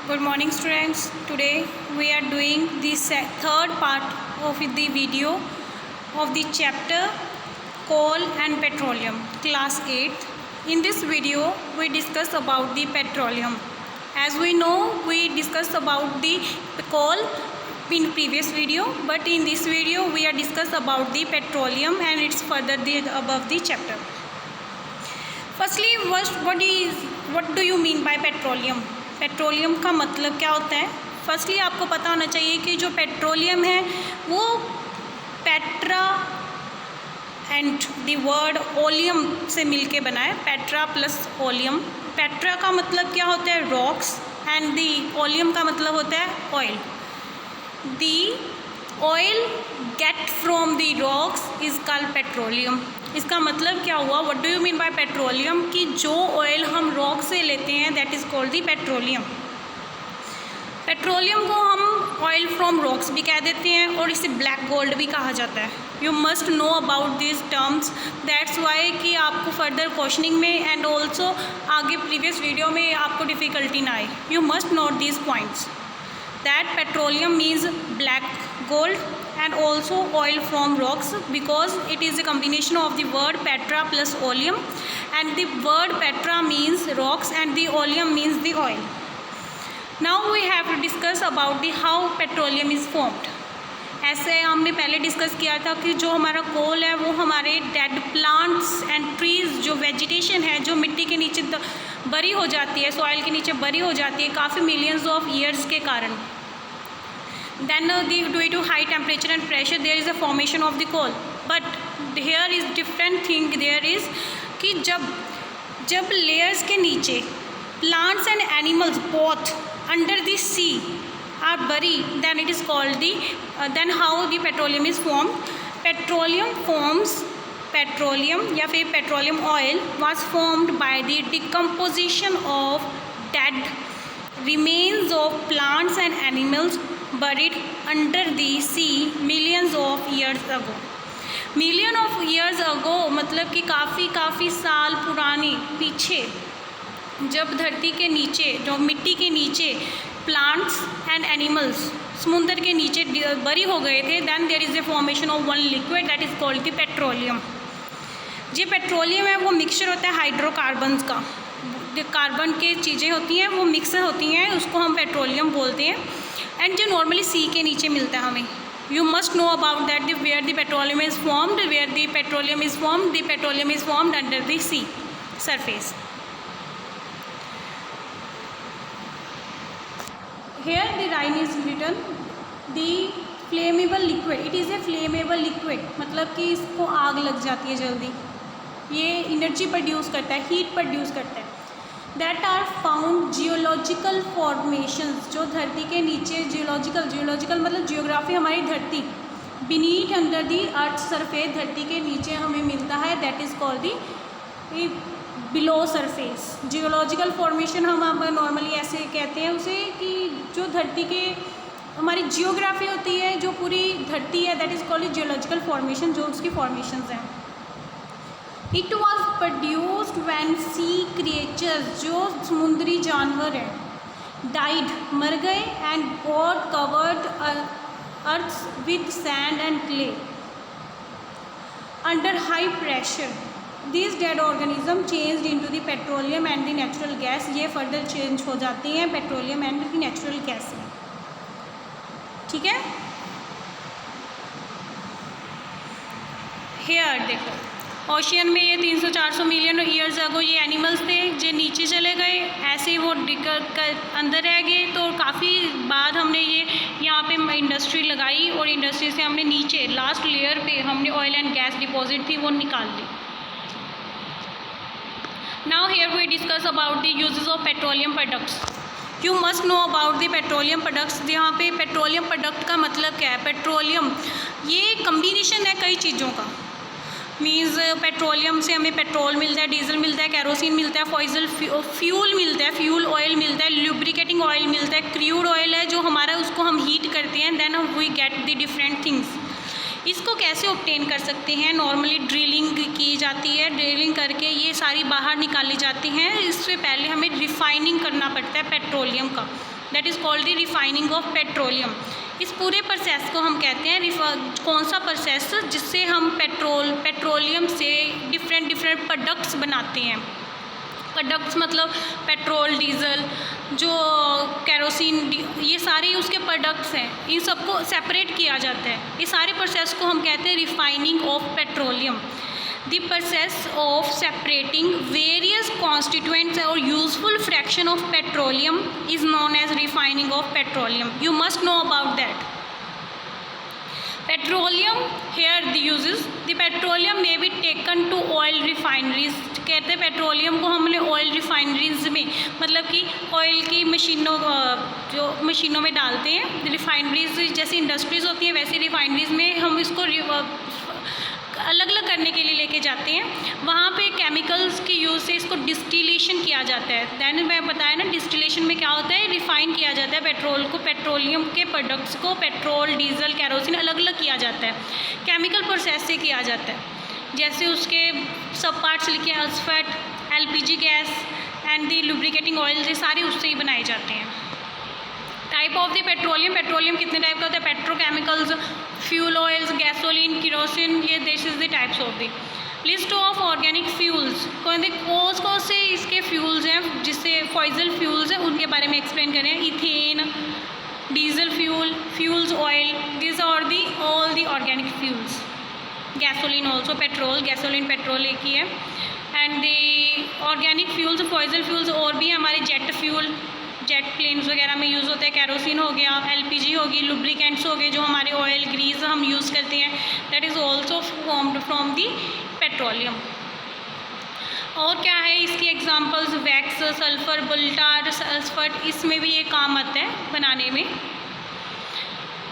Good morning students. Today we are doing the third part of the video of the chapter Coal and Petroleum, class 8th. In this video we discuss about the petroleum. As we know, we discussed about the coal in previous video, but in this video we are discuss about the petroleum and it's further above the chapter. Firstly, what do you mean by petroleum? Petroleum का मतलब क्या होता है? Firstly आपको पता होना चाहिए कि जो पेट्रोलियम है वो Petra and the word oleum से मिलके बना है, पेट्रा प्लस ओलियम. पेट्रा का मतलब क्या होता है? रॉक्स, एंड द ओलियम का मतलब होता है oil. The oil get from the rocks is called petroleum. इसका मतलब क्या हुआ? What do you mean by petroleum? कि जो ऑयल हम रॉक से लेते हैं that is called the petroleum. Petroleum को हम ऑयल फ्रॉम रॉक्स भी कह देते हैं और इसे ब्लैक गोल्ड भी कहा जाता है. You must know about this terms, that's why कि आपको फर्दर क्वेश्चनिंग में एंड ऑल्सो आगे प्रीवियस वीडियो में आपको डिफ़िकल्टी ना आए. You must note this points that petroleum means black gold and also oil from rocks, because it is a combination of the word petra plus oleum, and the word petra means rocks and the oleum means the oil. Now we have to discuss about the how petroleum is formed. ऐसे हमने पहले discuss किया था कि जो हमारा कोल है वो हमारे डेड प्लांट्स एंड ट्रीज़, जो वेजिटेशन है जो मिट्टी के नीचे बरी हो जाती है, सॉइल के नीचे बरी हो जाती है काफ़ी मिलियंस ऑफ ईयर्स के कारण. Then due to high temperature and pressure there is a formation of the coal. But here is different thing there is कि जब लेयर्स के नीचे plants and animals both under the sea are buried, then it is called then how the petroleum is formed. Petroleum या फिर petroleum oil was formed by the decomposition of dead remains of plants and animals buried under the sea millions of years ago. Million of years ago मतलब कि काफ़ी साल पुरानी पीछे, जब धरती के नीचे, जो मिट्टी के नीचे प्लांट्स एंड एनिमल्स समुंदर के नीचे बरी हो गए थे, then there is a formation of one liquid that is called the petroleum. जो पेट्रोलियम है वो मिक्सचर होता है हाइड्रोकार्बन्स का. जो कार्बन के चीज़ें होती हैं वो मिक्स होती हैं, उसको हम पेट्रोलियम बोलते हैं. एंड जो नॉर्मली सी के नीचे मिलता है हमें, you must know about that where the petroleum is formed. Where the petroleum is formed, the petroleum is formed under the sea surface. Here the line is written the flammable liquid. It is a flammable liquid, मतलब कि इसको आग लग जाती है जल्दी. ये energy produce करता है, हीट प्रोड्यूस करता है. That are found geological formations, जो धरती के नीचे जियोलॉजिकल मतलब जियोग्राफी हमारी धरती, beneath under the earth surface, धरती के नीचे हमें मिलता है, that is called the below surface. Geological formation हम नॉर्मली ऐसे कहते हैं उसे कि जो धरती के हमारी जियोग्राफी होती है, जो पूरी धरती है, that is called geological formation, जो उसकी फॉर्मेशंस हैं. It was produced when sea creatures, जो समुद्री जानवर हैं, डाइड मर गए, and god covered earth with sand and clay under high pressure. These dead organism changed into the petroleum and the natural gas. ये फर्दर चेंज हो जाते हैं petroleum and the natural gas में. ठीक है. हेयर देखो, ओशियन में ये 300-400 मिलियन ईयर्स अगो ये एनिमल्स थे जो नीचे चले गए, ऐसे वो अंदर रह गए. तो काफ़ी बाद हमने ये यहाँ पे इंडस्ट्री लगाई और इंडस्ट्री से हमने नीचे लास्ट लेयर पे हमने ऑयल एंड गैस डिपॉजिट थी वो निकाल ली. Now here we discuss about the uses of petroleum products. You must know about the petroleum products. यहाँ पे petroleum product का मतलब क्या है? पेट्रोलियम ये कम्बिनेशन है कई चीज़ों का. मीन्स पेट्रोलियम से हमें पेट्रोल मिलता है, डीजल मिलता है, कैरोसिन मिलता है, फॉसिल फ्यूल मिलता है, फ्यूल ऑयल मिलता है, लुब्रिकेटिंग ऑयल मिलता है, क्रूड ऑयल है जो हमारा उसको हम हीट करते हैं, then we get the different things. इसको कैसे ऑब्टेन कर सकते हैं? नॉर्मली ड्रिलिंग की जाती है, ड्रिलिंग करके ये सारी बाहर निकाली जाती हैं. इससे पहले हमें रिफाइनिंग करना पड़ता है पेट्रोलियम का. That is called the refining of petroleum. इस पूरे प्रोसेस को हम कहते हैं कौन सा प्रोसेस, जिससे हम पेट्रोलियम से डिफरेंट प्रोडक्ट्स बनाते हैं। प्रोडक्ट्स मतलब पेट्रोल, डीजल, जो केरोसिन, ये सारे उसके प्रोडक्ट्स हैं, इन सबको सेपरेट किया जाता है। ये सारे प्रोसेस को हम कहते हैं refining of petroleum. The process of separating various constituents or useful fraction of petroleum is known as refining of petroleum. You must know about that. Petroleum here the uses, the petroleum may be taken to oil refineries. कहते हैं petroleum को हमने oil refineries में, मतलब कि oil की मशीनों में डालते हैं। रिफाइनरीज जैसी इंडस्ट्रीज़ होती हैं, वैसे रिफाइनरीज में हम इसको अलग अलग करने के लिए लेके जाते हैं। वहाँ पे केमिकल्स के यूज़ से इसको डिस्टिलेशन किया जाता है। दैन मैं बताया ना, डिस्टिलेशन में क्या होता है, रिफ़ाइन किया जाता है पेट्रोल को, पेट्रोलियम के प्रोडक्ट्स को, पेट्रोल, डीजल, केरोसिन अलग अलग किया जाता है, केमिकल प्रोसेस से किया जाता है। जैसे उसके सब पार्ट्स लिखे हैं, asphalt, LPG gas and the lubricating oil, ये सारे उससे ही बनाए जाते हैं। Type of the petroleum, petroleum कितने टाइप का होता है, petrochemicals, fuel oils, gasoline, kerosene, ये this is the types of the. List of organic fuels, कौन से इसके फ्यूल्स हैं जिससे फॉइजल फ्यूल्स हैं, उनके बारे में एक्सप्लेन करें। Ethane, diesel fuel, fuels oil, this are the all the organic fuels. Gasoline also petrol, gasoline petrol एक ही है। And the organic fuels, fossil fuels और भी हमारे जेट फ्यूल, जेट प्लेन्स वगैरह में यूज़ होता है। केरोसिन हो गया, LPG होगी, लुब्रिकेंट्स हो गए, जो हमारे ऑयल, ग्रीस हम यूज़ करते हैं, that is also formed from the petroleum. और क्या है इसकी एग्जांपल्स, वैक्स, सल्फर, बुल्टार, सल्फट, इसमें भी ये काम आता है बनाने में।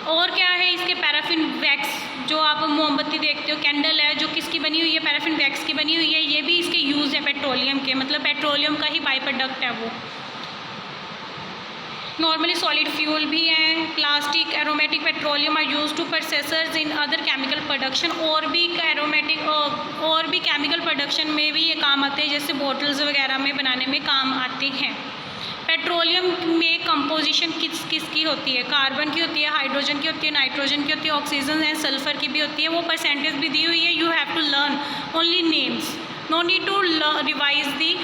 और क्या है इसके, पैराफिन वैक्स, जो आप मोमबत्ती देखते हो, कैंडल है, जो किसकी बनी हुई है, पैराफिन वैक्स की बनी हुई है। ये भी इसके यूज़ है पेट्रोलियम के, मतलब पेट्रोलियम का ही बाई प्रोडक्ट है वो। नॉर्मली सॉलिड फ्यूल भी हैं, plastic, aromatic petroleum are use to processors in other chemical production. और भी केमिकल प्रोडक्शन में भी ये काम आते हैं, जैसे बोटल्स वगैरह में बनाने में काम आते हैं। पेट्रोलियम में कंपोजिशन किसकी होती है, कार्बन की होती है, हाइड्रोजन की होती है, नाइट्रोजन की होती है, ऑक्सीजन एंड सल्फर की भी होती है। वो परसेंटेज भी दी हुई है, you have to learn only names, no need to revise the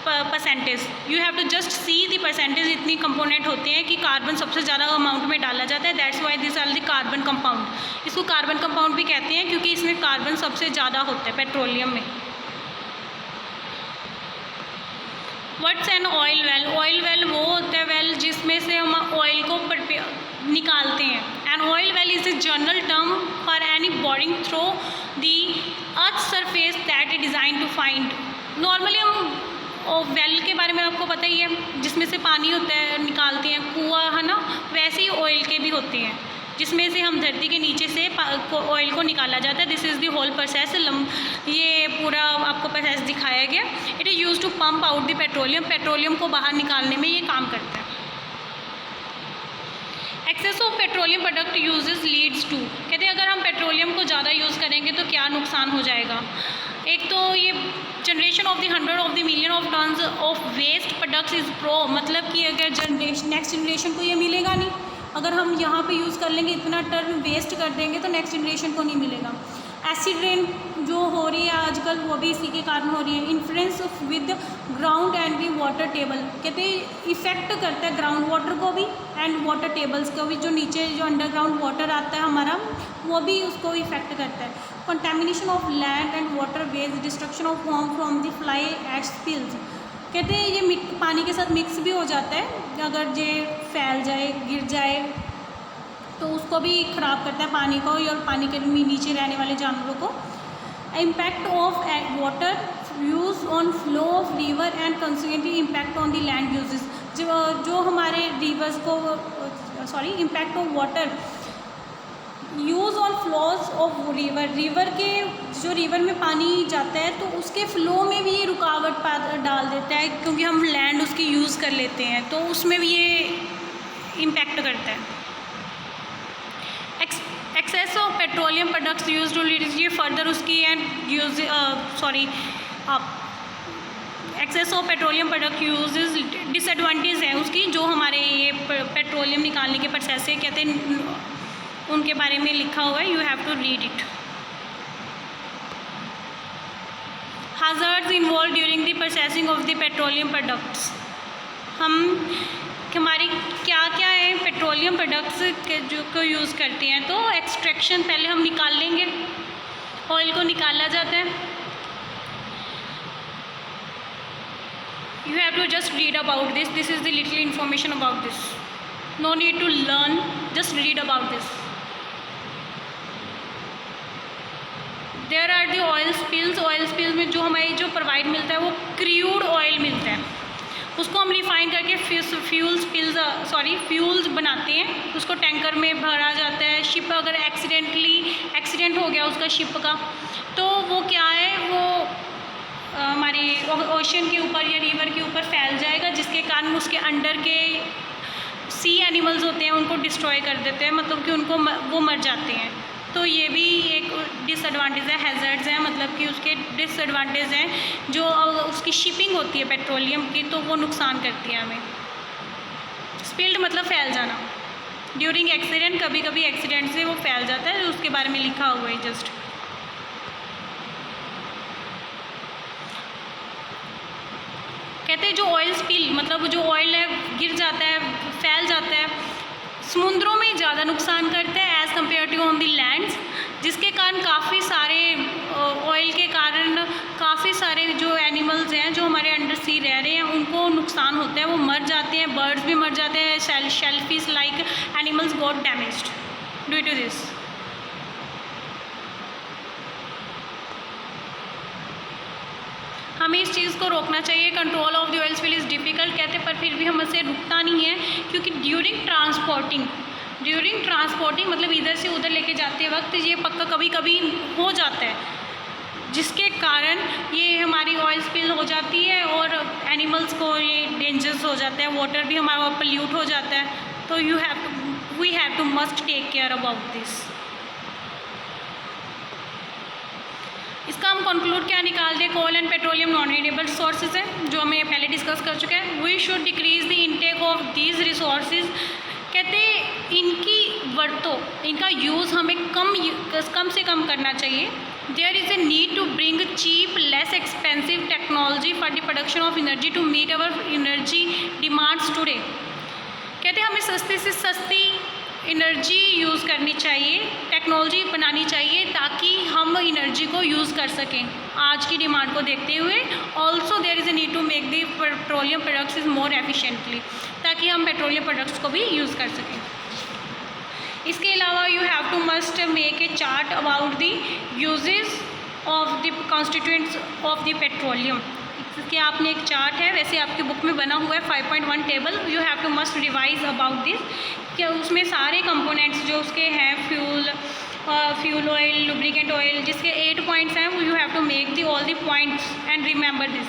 percentage, you have to just see the percentage. इतनी कंपोनेंट होते हैं कि कार्बन सबसे ज़्यादा अमाउंट में डाला जाता है, that's why this are the carbon compound. इसको कार्बन कंपाउंड भी कहते हैं क्योंकि इसमें कार्बन सबसे ज़्यादा होता है पेट्रोलियम में। What's an oil well, oil well वो होता है वेल जिसमें से हम ऑयल को निकालते हैं। An oil well is a general term for any boring through the earth surface that is design to find. Normally हम वेल के बारे में आपको पता ही है, जिसमें से पानी होता है, निकालते हैं, कुआं है ना, वैसे ही ऑयल के भी होते हैं, जिसमें से हम धरती के नीचे से ऑयल को निकाला जाता है। This is the whole process. ये पूरा आपको प्रोसेस दिखाया गया। It is use to pump out the petroleum, petroleum को बाहर निकालने में ये काम करता है। Excess of petroleum product uses leads to, कहते हैं अगर हम पेट्रोलियम को ज़्यादा यूज़ करेंगे तो क्या नुकसान हो जाएगा। एक तो ये generation of the 100 of the million of tons of waste products is pro, मतलब कि अगर नेक्स्ट जनरेशन को ये मिलेगा नहीं, अगर हम यहाँ पे यूज़ कर लेंगे, इतना टन वेस्ट कर देंगे तो नेक्स्ट जनरेशन को नहीं मिलेगा। एसिड रेन जो हो रही है आजकल, वो भी इसी के कारण हो रही है। Influence with ground and the water table, कहते हैं इफ़ेक्ट करता है ग्राउंड वाटर को भी एंड वाटर टेबल्स को भी, जो नीचे जो अंडरग्राउंड वाटर आता है हमारा, वो भी उसको इफ़ेक्ट करता है। Contamination of land and waterways, destruction of home from the fly ash spills, कहते हैं ये पानी के साथ मिक्स भी हो जाता है, अगर ये फैल जाए, गिर जाए तो उसको भी ख़राब करता है पानी को और पानी के नीचे रहने वाले जानवरों को। Impact of water use on flow of river and consequently impact on the land uses, जो हमारे रिवर्स को impact of water use on flows of river, river के जो रिवर में पानी जाता है तो उसके फ्लो में भी ये रुकावट डाल देता है, क्योंकि हम लैंड उसकी यूज़ कर लेते हैं तो उसमें भी ये इम्पैक्ट करता है। Excess of petroleum products use to lead, ये फर्दर उसकी and use excess of petroleum product use disadvantage है उसकी, जो हमारे ये पेट्रोलियम निकालने के प्रोसेस है, कहते हैं उनके बारे में लिखा हुआ है, you have to read it. hazards involved during the processing of the petroleum products। हमारी क्या क्या है पेट्रोलियम प्रोडक्ट्स के जो को यूज़ करते हैं। तो एक्सट्रैक्शन पहले हम निकाल लेंगे, ऑयल को निकाला जाता है। You have to just read about this, this is the little information about this, no need to learn, just read about this. There are the oil spills, oil spills में जो हमारी जो प्रोवाइड मिलता है वो क्रूड ऑयल मिलता है, उसको हम रिफाइन करके फ्यूल्स बनाते हैं, उसको टैंकर में भरा जाता है। शिप अगर एक्सीडेंट हो गया उसका शिप का, तो वो क्या है, वो हमारी ओशन के ऊपर या रिवर के ऊपर फैल जाएगा, जिसके कारण उसके अंडर के सी एनिमल्स होते हैं उनको डिस्ट्रॉय कर देते हैं, मतलब कि उनको वो मर जाते हैं। तो ये भी एक डिसएडवांटेज है, हैज़र्ड्स हैं, मतलब कि उसके डिसएडवांटेज हैं। जो उसकी शिपिंग होती है पेट्रोलियम की, तो वो नुकसान करती है हमें। स्पिल्ड मतलब फैल जाना, ड्यूरिंग एक्सीडेंट, कभी कभी एक्सीडेंट से वो फैल जाता है, उसके बारे में लिखा हुआ है जस्ट। कहते हैं जो ऑयल स्पिल मतलब जो ऑयल है गिर जाता है, फैल जाता है, समुद्रों में ज़्यादा नुकसान करता है as compare to on the lands, जिसके कारण काफ़ी सारे ऑयल के कारण काफ़ी सारे जो एनिमल्स हैं जो हमारे अंडर सी रह रहे हैं उनको नुकसान होता है, वो मर जाते हैं, बर्ड्स भी मर जाते हैं, shellfish like animals got damaged due to this. हमें इस चीज़ को रोकना चाहिए। Control of the oil spill is difficult कहते हैं, पर फिर भी हमसे रुकता नहीं है, क्योंकि ड्यूरिंग ट्रांसपोर्टिंग मतलब इधर से उधर लेके जाते वक्त ये पक्का कभी कभी हो जाता है, जिसके कारण ये हमारी ऑयल स्पिल हो जाती है और एनिमल्स को ये डेंजरस हो जाता है, वाटर भी हमारा पोल्यूट हो जाता है। तो we have to must take care about this. इसका हम कंक्लूड क्या निकालते हैं, coal and petroleum non renewable sources है, जो हमें पहले डिस्कस कर चुके हैं। We should decrease the intake of these resources, कहते हैं इनकी वरतों, इनका यूज़ हमें कम से कम करना चाहिए। There is a need to bring cheap less expensive technology for the production of energy to meet our energy demands today. कहते हैं हमें सस्ती से सस्ती एनर्जी यूज़ करनी चाहिए, टेक्नोलॉजी बनानी चाहिए, ताकि हम एनर्जी को यूज़ कर सकें आज की डिमांड को देखते हुए। Also there is a need to make the petroleum products is more efficiently, ताकि हम पेट्रोलियम प्रोडक्ट्स को भी यूज़ कर सकें। इसके अलावा you have to must make a chart about the uses of the constituents of the petroleum. इसके आपने एक चार्ट है, वैसे आपकी बुक में बना हुआ है 5.1 table, you have to must revise about this, कि उसमें सारे कंपोनेंट्स जो उसके हैं, फ्यूल ऑयल, लुब्रिकेंट ऑयल, जिसके 8 पॉइंट्स हैं, you have to make the all the points and remember this.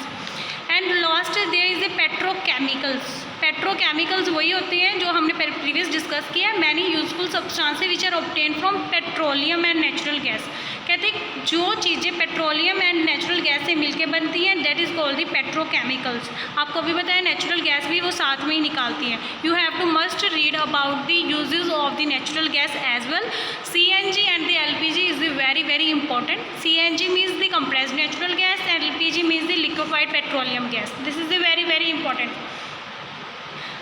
And last there is a petrochemicals. Petrochemicals वही होते हैं जो हमने प्रीवियस डिस्कस किया है, many useful substances which are obtain from petroleum and natural gas. कहते हैं जो चीज़ें पेट्रोलियम एंड नेचुरल गैस से मिलके बनती हैं, that is called the petrochemicals. आपको भी बताया नेचुरल गैस भी वो साथ में ही निकालती हैं। You have to must read about the uses of the natural gas as well. CNG and the LPG is very important. CNG means the compressed natural gas and LPG means the liquefied petroleum gas. This is the very important.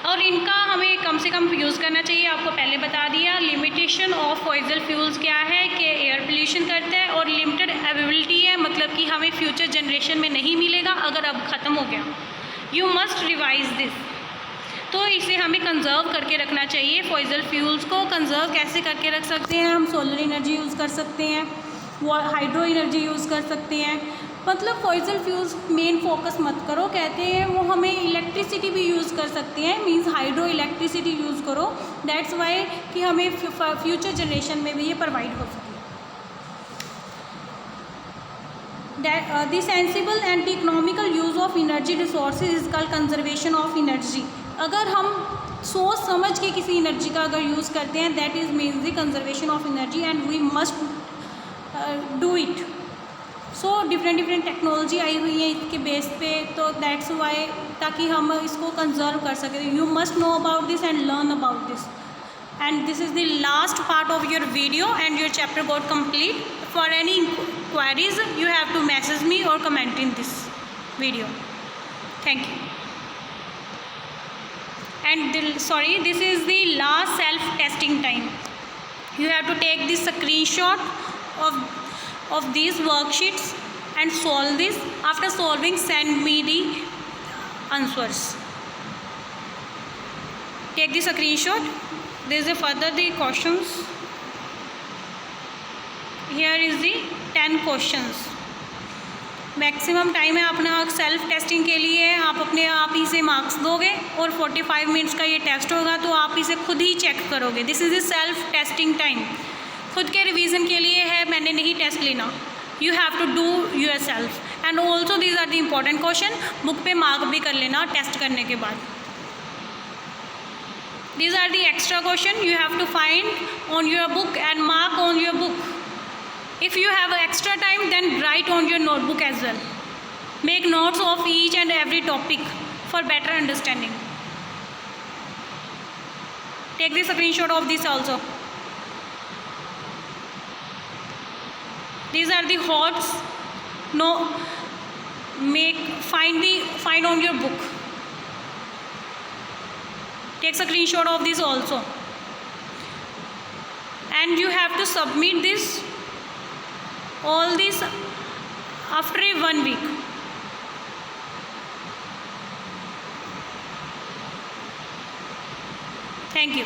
और इनका हमें कम से कम use करना चाहिए। आपको पहले बता दिया लिमिटेशन ऑफ फॉसिल फ्यूल्स क्या है, कि एयर पोल्यूशन करता है और लिमिटेड अवेलेबिलिटी है, मतलब कि हमें फ्यूचर जनरेशन में नहीं मिलेगा अगर अब ख़त्म हो गया। You must revise this. तो इसे हमें कंजर्व करके रखना चाहिए। फॉसिल फ्यूल्स को कंजर्व कैसे करके रख सकते हैं हम? सोलर एनर्जी यूज़ कर सकते हैं, हाइड्रो एनर्जी यूज़ कर सकते हैं। मतलब फॉसिल फ्यूल्स मेन फोकस मत करो, कहते हैं वो हमें इलेक्ट्रिसिटी भी यूज़ कर सकते हैं, मींस हाइड्रो इलेक्ट्रिसिटी यूज़ करो। दैट्स वाई कि हमें फ्यूचर जनरेशन में भी ये प्रोवाइड हो सके। The sensible and economical use of energy resources is called conservation of energy. अगर हम सोच समझ के किसी एनर्जी का अगर यूज़ करते हैं, that is means the conservation of energy and we must do it. So different technology आई हुई है इसके बेस पे, तो दैट्स वाई ताकि हम इसको कंजर्व कर सकें. You must know about this and learn about this. And this is the last part of your video and your chapter got complete. For any queries you have to message me or comment in this video. Thank you. And this is the last self testing time. You have to take this screenshot of these worksheets and solve this. After solving, send me the answers. Take the screenshot. There is a further the questions. Here is the 10 questions. Maximum time है अपना self testing के लिए. आप अपने आप ही से marks दोगे और 45 मिनट्स का ये टेस्ट होगा, तो आप इसे खुद ही चेक करोगे. This is the self testing time. खुद के रिवीजन के लिए है, मैंने नहीं टेस्ट लेना. You have to do yourself. And also these are the important question. Book पे मार्क भी कर लेना टेस्ट करने के बाद. These are the extra question you have to find on your book and mark on your book. If you have extra time, then write on your notebook as well. Make notes of each and every topic for better understanding. Take the screenshot of this also. These are the HOTS. No, find on your book. Take a screenshot of this also, and you have to submit this all this after 1 week. Thank you.